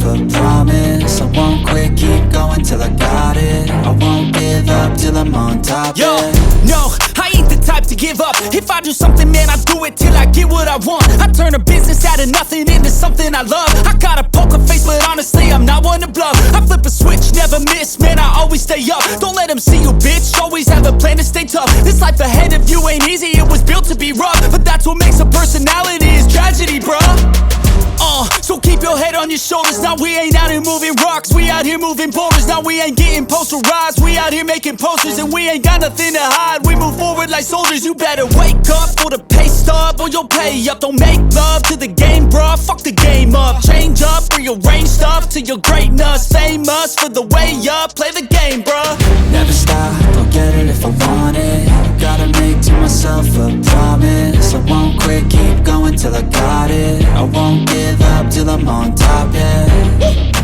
a promise. I won't quit, keep going till I got it. I won't give up till I'm on top. Yo, yeah. no, I ain't the type to give up. If I do something, man, I do it till I get what I want. I turn a business out of nothing into something I love. I got a poker face, but honestly, I'm not one to bluff. I flip a switch, never miss, man, I always stay up. Don't let them see you, bitch, always have a plan to stay tough. This life ahead of you ain't easy, it was built to be rough. But that's what makes a personality, is tragedy, bruh. So keep your head on your shoulders. Now we ain't out here moving rocks, we out here moving boulders. Now we ain't getting posterized, we out here making posters. And we ain't got nothing to hide, we move forward like soldiers. You better wake up for the pay stub, or you'll pay up. Don't make love to the game, bruh, fuck the game up. Change up, rearrange stuff to your greatness. Famous for the way up, play the game, bruh. Never stop, I'll get it if I want it. Gotta make to myself a promise. I won't quit, keep going till I got it. I won't give up till I'm on top, yeah.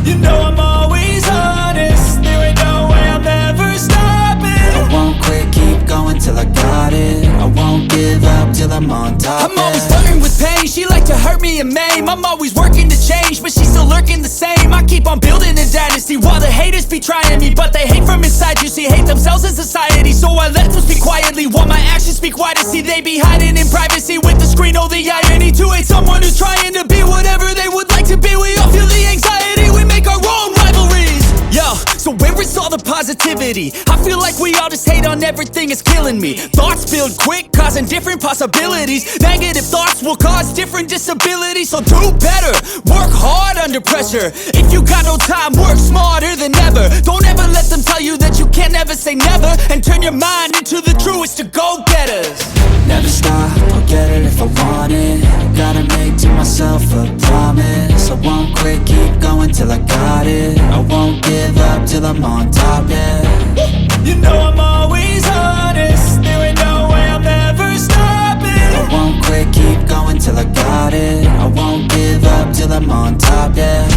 You know I'm always honest, there ain't no way I'm ever stopping. I won't quit, keep going till I got it. I won't give up till I'm on top, I'm always flirting with pain, she like to hurt me and maim. I'm always working to change, but she's still lurking the same. I keep on building a dynasty while the haters be trying me. But they hate from inside, you see, hate themselves in society. So I let them speak quietly while my actions speak wider. See, they be hiding in privacy with the screen. Oh, the irony to hate someone who's trying to be whatever they would like to be. We all feel the anxiety, we make our own rivalries. Yo, so where is all the positivity? I feel like we all just hate on everything, it's killing me. Thoughts build quick, causing different possibilities. Negative thoughts will cause different disabilities. So do better, work hard under pressure. If you got no time, work smarter than ever. Don't ever let them tell you that you can't never say never. And turn your mind into the truest of go-getters. Never stop, I'll get it if I want it. Gotta make to myself a promise. I won't quit, keep going till I got it. I won't give up till I'm on top, yeah. You know I'm always honest, there ain't no way I'm ever stopping. I won't quit, keep going till I got it. I won't give up till I'm on top, yeah.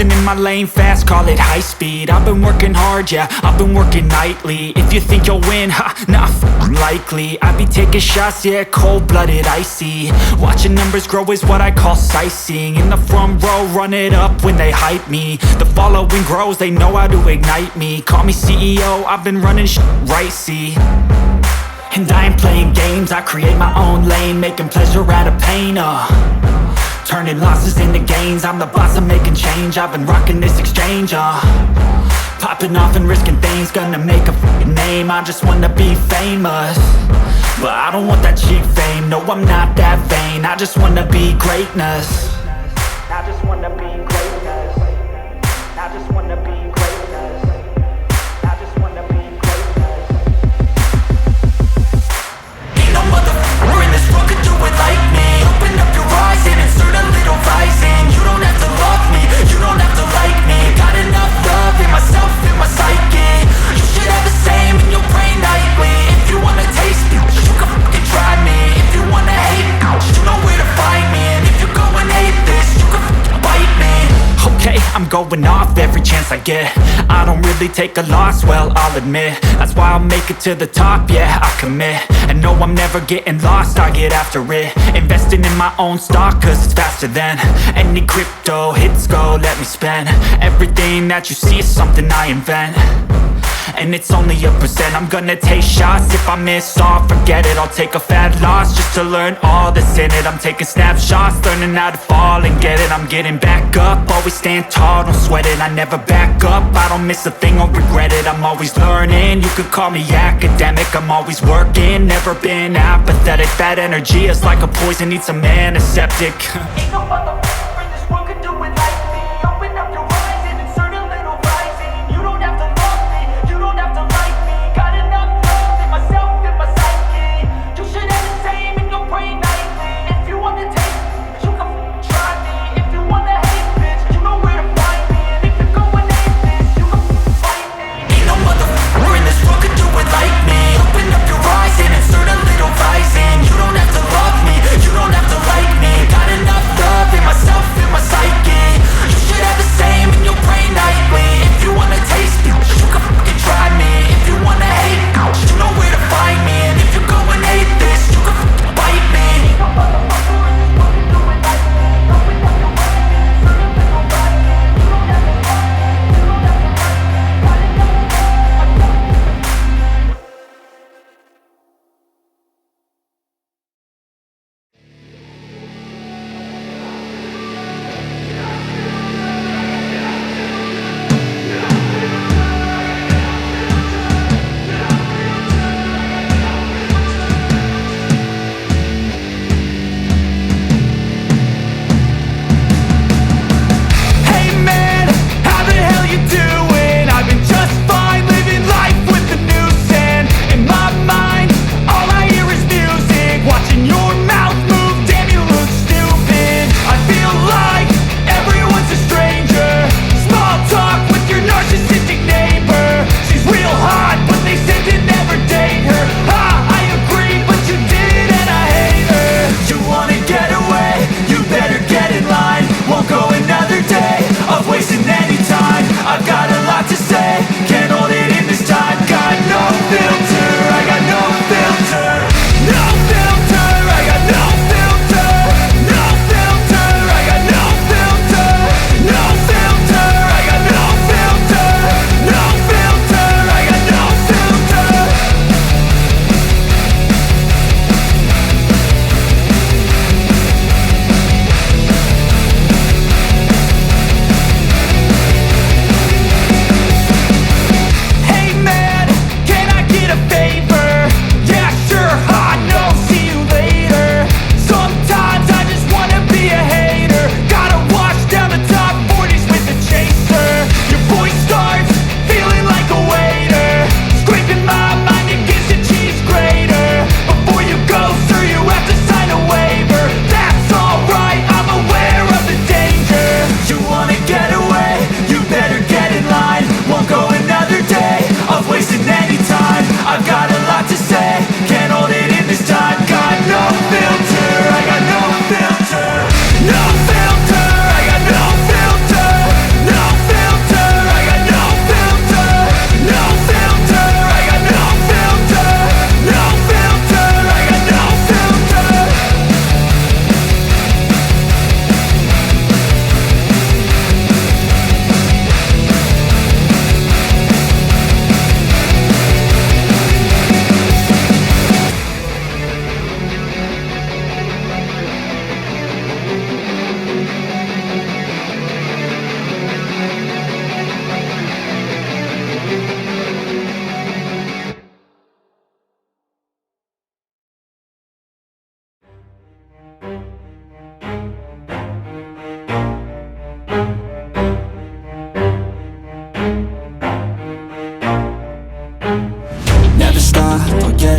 In my lane fast, call it high speed. I've been working hard, yeah, I've been working nightly. If you think you'll win, ha, not likely. I be taking shots, yeah, cold-blooded, icy. Watching numbers grow is what I call sightseeing. In the front row, run it up when they hype me. The following grows, they know how to ignite me. Call me CEO, I've been running right, see. And I ain't playing games, I create my own lane. Making pleasure out of pain, turning losses into gains. I'm the boss, I'm making change. I've been rocking this exchange, popping off and risking things. Gonna make a f***ing name. I just wanna be famous, but I don't want that cheap fame. No, I'm not that vain. I just wanna be greatness. I just wanna be greatness. I just wanna be greatness. I just wanna be greatness. Ain't no motherfucker in this world could do it like me. Open up your eyes and insert a little rising. You don't have to love me, you don't have to like me. Got enough love in myself, in my psyche. You should have the same in your brain nightly. If you wanna taste me, you can fucking try me. If you wanna hate me, you know where to find me. And if you go and hate this, you can fucking bite me. Okay, I'm going off every chance I get. I don't really take a loss, well, I'll admit. That's why I'll make it to the top, yeah, I commit. And no, I'm never getting lost, I get after it. Investing in my own stock, cause it's faster than any crypto hits go, let me spend. Everything that you see is something I invent. and it's only a percent. I'm gonna take shots, if I miss all, forget it. I'll take a fat loss just to learn all that's in it. I'm taking snapshots, learning how to fall and get it. I'm getting back up, always stand tall, don't sweat it. I never back up, I don't miss a thing, I'll regret it. I'm always learning, you could call me academic. I'm always working, never been apathetic. That energy is like a poison, needs some antiseptic. Ain't no motherfucker in this world could do it like me. Open up your eyes and insert a little rising. You don't have to love me, you don't have to like me. Got enough love in myself and my psyche. You should have the same in your brain nightly. If you wanna taste me, you can try me. If you wanna hate, bitch, you know where to find me. And if you're going atheist, you can fight me. Ain't no motherfucker in this world could do it like me. Open up your eyes and insert a little rising. You don't have to love me, you don't have to like me. Got enough love in myself and my psyche. You should have the same in your brain nightly. If you wanna taste me, you can fucking try me. If you wanna hate, you know where to find me. And if you're going atheist, you can fucking bite me.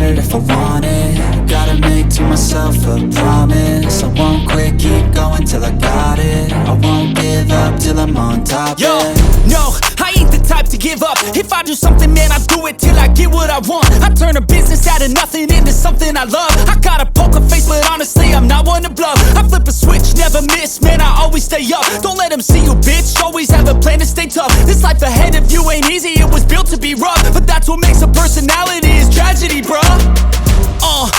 it if I want it. Gotta make to myself a promise. I won't quit, keep going till I got it. I won't give up till I'm on top. Yo, no, I ain't the type to give up. If I do something, man, I do it till I get what I want. I turn a business out of nothing into something I love. I got a poker face, but honestly, I'm not one to bluff. I flip a switch, never miss, man, I always stay up. Don't let them see you, bitch, always have a plan to stay tough. This life ahead of you ain't easy, it was built to be rough. But that's what makes a personality, is tragedy, bruh.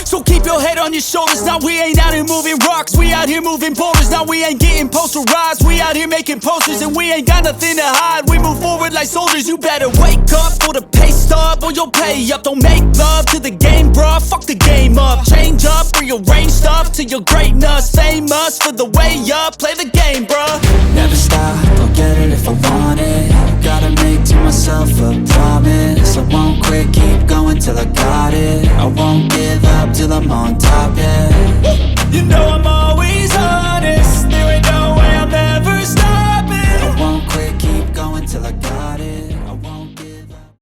So So keep your head on your shoulders. Now we ain't out here moving rocks, we out here moving boulders. Now we ain't getting posterized, we out here making posters. And we ain't got nothing to hide, we move forward like soldiers. You better wake up for the pay stub, or you'll pay up. Don't make love to the game, bruh, fuck the game up. Change up, rearrange stuff to your greatness. Famous for the way up, play the game, bruh. Never stop, I'll get it if I want it. Gotta make to myself a promise. I won't quit, keep going till I got it. I won't give up till I'm on top, yeah.